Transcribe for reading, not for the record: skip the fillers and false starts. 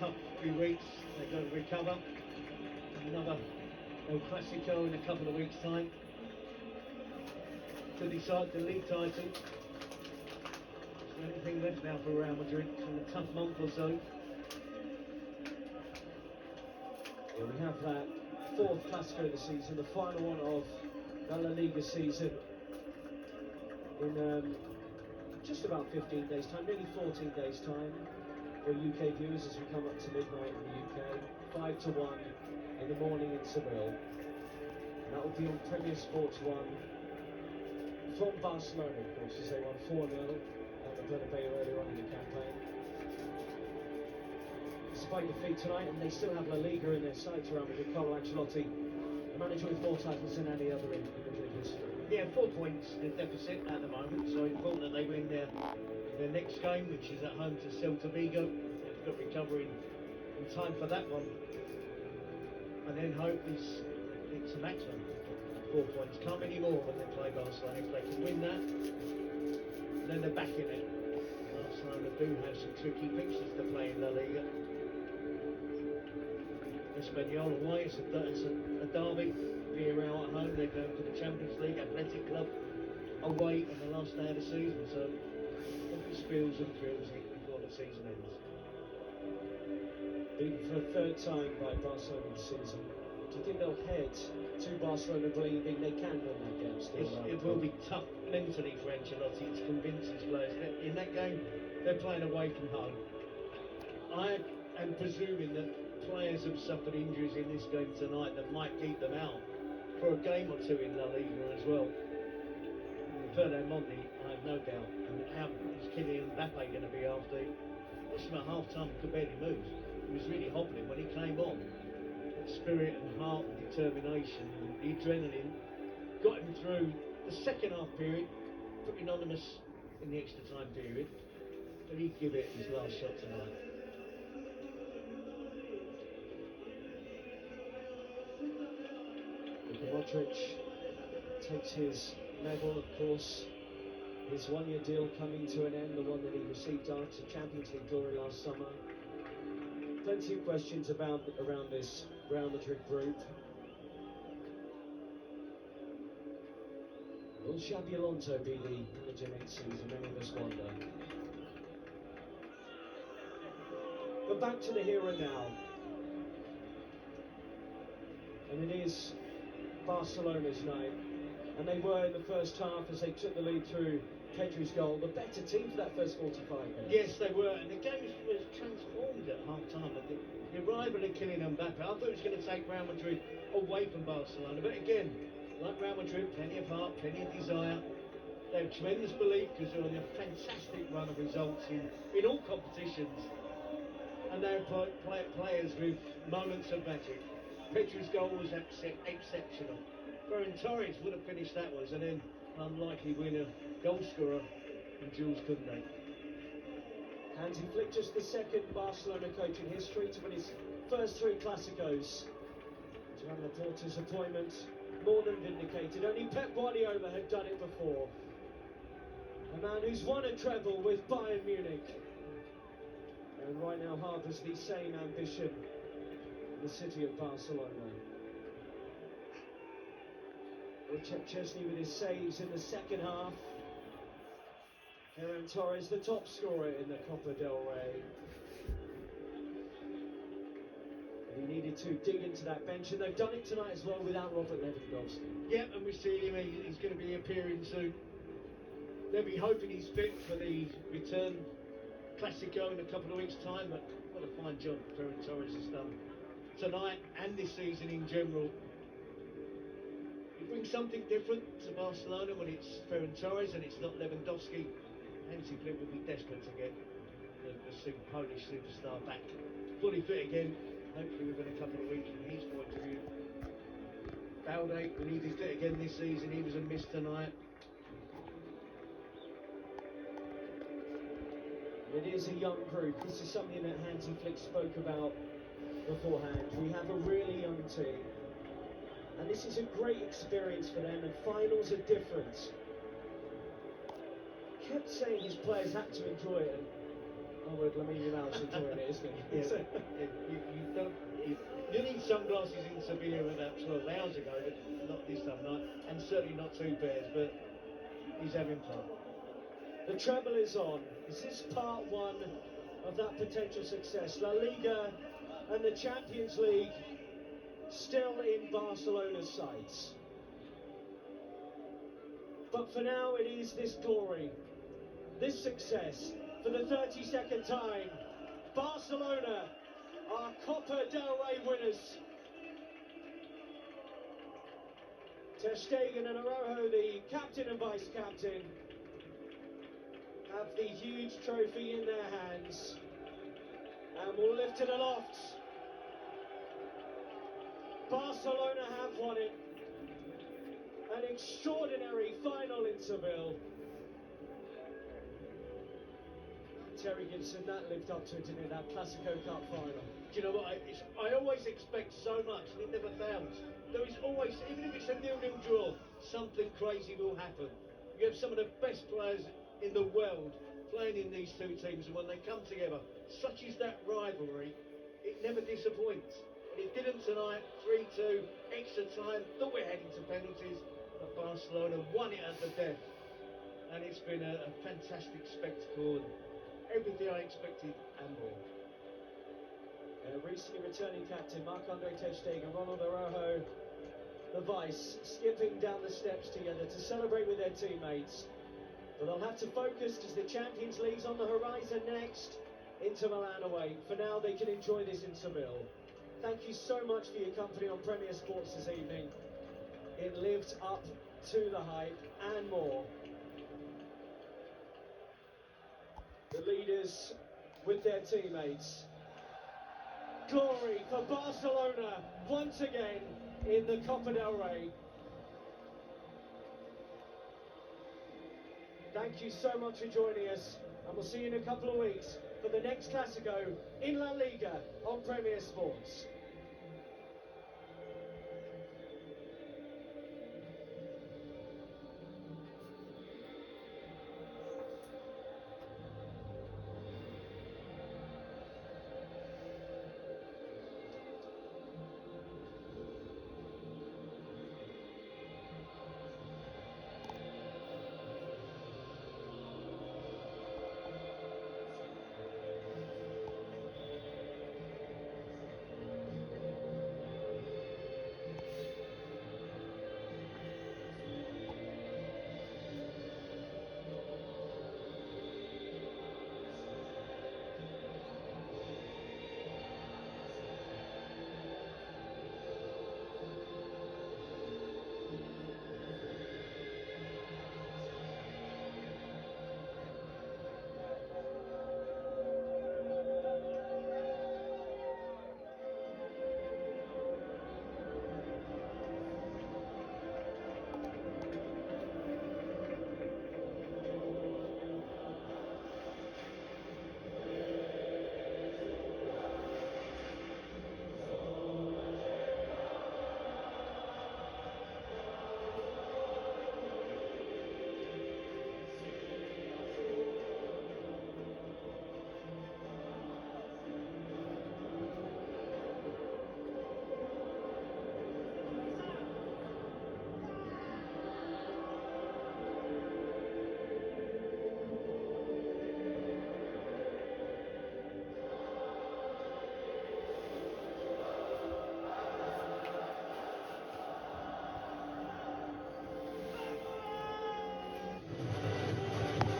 tough few weeks. They're going to recover. Another El Clasico in a couple of weeks' time to decide the league title. Is there anything left now for Real Madrid in a tough month or so? Yeah, we have that fourth Clasico of the season, the final one of the La Liga season in just about 15 days' time, nearly 14 days' time for UK viewers as we come up to midnight in the UK, 5 to 1 in the morning in Seville. And that will be on Premier Sports 1 from Barcelona, of course, as they won 4-0 at the Bernabeu earlier on in the campaign. Despite defeat tonight, and they still have La Liga in their sights around Madrid. Carlo Ancelotti, a manager with more titles than any other in Madrid history. Yeah, 4 points the deficit at the moment, so important that they win their next game, which is at home to Celta Vigo. They've got recovery in time for that one, and then hope it's a maximum 4 points. Can't be any more when they play Barcelona. If they can win that, then they're back in it. Barcelona do have some tricky fixtures to play in La Liga. Espanyol away, it's a derby. Villarreal at home, they're going to the Champions League. Athletic Club away on the last day of the season, so it spills and thrills before the season ends. Beaten for a third time by Barcelona this season. Do you think they'll head to Barcelona believing they can win that game still? It will be tough mentally for Ancelotti to convince his players that in that game they're playing away from home. I am presuming that players have suffered injuries in this game tonight that might keep them out for a game or two in La Liga as well. Fernando Monti, I have no doubt. And how is Kylian Mbappe going to be after? Watched him at half-time, could barely move. He was really hobbling when he came on. That spirit and heart and determination and the adrenaline got him through the second half period, pretty anonymous in the extra time period, but he'd give it his last shot tonight. Modric takes his medal, of course, his one-year deal coming to an end, the one that he received after Champions League glory last summer. Plenty of questions around this Real Madrid group. Will Xabi Alonso be the manager next season? Many of us wonder. But back to the here and now. And it is Barcelona's night, and they were in the first half as they took the lead through Pedri's goal, the better team for that first 45 minutes. Yes, they were, and the game was transformed at half-time. The arrival of Kylian Mbappe, I thought it was going to take Real Madrid away from Barcelona, but again, like Real Madrid, plenty of heart, plenty of desire. They have tremendous belief because they're on a fantastic run of results in all competitions, and they're players with moments of magic. Pedri's goal was exceptional. Ferran Torres would have finished that one, and then unlikely winner, goal scorer, and Jules Koundé. Hansi Flick, just the second Barcelona coach in history to win his first 3 Clásicos. Joan Laporta's appointment more than vindicated. Only Pep Guardiola had done it before. A man who's won a treble with Bayern Munich, and right now harbours the same ambition. The city of Barcelona. Chesney with his saves in the second half. Ferran Torres, the top scorer in the Copa del Rey. And he needed to dig into that bench, and they've done it tonight as well without Robert Lewandowski. Yep, and we see him, he's going to be appearing soon. They'll be hoping he's fit for the return Clasico in a couple of weeks' time, but what a fine job Ferran Torres has done tonight and this season in general. He brings something different to Barcelona when it's Ferran Torres and it's not Lewandowski. Hansi Flick will be desperate to get the Polish superstar back fully fit again, hopefully within a couple of weeks from his point of view. Balde, we need his fit again this season, he was a miss tonight. It is a young group. This is something that Hansi Flick spoke about beforehand. We have a really young team, and this is a great experience for them, and finals are different. Kept saying his players had to enjoy it, and Oh, with Lamine Yamal's enjoying it, isn't he? Yeah, you need sunglasses in Sevilla about 12 hours ago, but not this time of night, and certainly not two pairs, but he's having fun. The treble is on. Is this part one of that potential success? La Liga and the Champions League still in Barcelona's sights. But for now, it is this glory, this success, for the 32nd time. Barcelona are Copa del Rey winners. Ter Stegen and Araujo, the captain and vice-captain, have the huge trophy in their hands and will lift it aloft. Barcelona have won it. An extraordinary final in Seville. Terry Gibson, that lived up to it, didn't it? That Clasico Cup final. Do you know what? I always expect so much, and it never fails. There is always, even if it's a 0-0 draw, something crazy will happen. You have some of the best players in the world playing in these two teams, and when they come together, such is that rivalry, it never disappoints. And it didn't tonight. 3-2, extra time, thought we're heading to penalties, but Barcelona won it at the death. And it's been a fantastic spectacle, and everything I expected and more. Recently returning captain Marc-Andre Ter Stegen, Ronald Araujo, the vice, skipping down the steps together to celebrate with their teammates. But they'll have to focus because the Champions League's on the horizon next. Inter Milan away. For now, they can enjoy this in Seville. Thank you so much for your company on Premier Sports this evening. It lived up to the hype and more. The leaders with their teammates. Glory for Barcelona once again in the Copa del Rey. Thank you so much for joining us, and we'll see you in a couple of weeks for the next Clasico in La Liga on Premier Sports.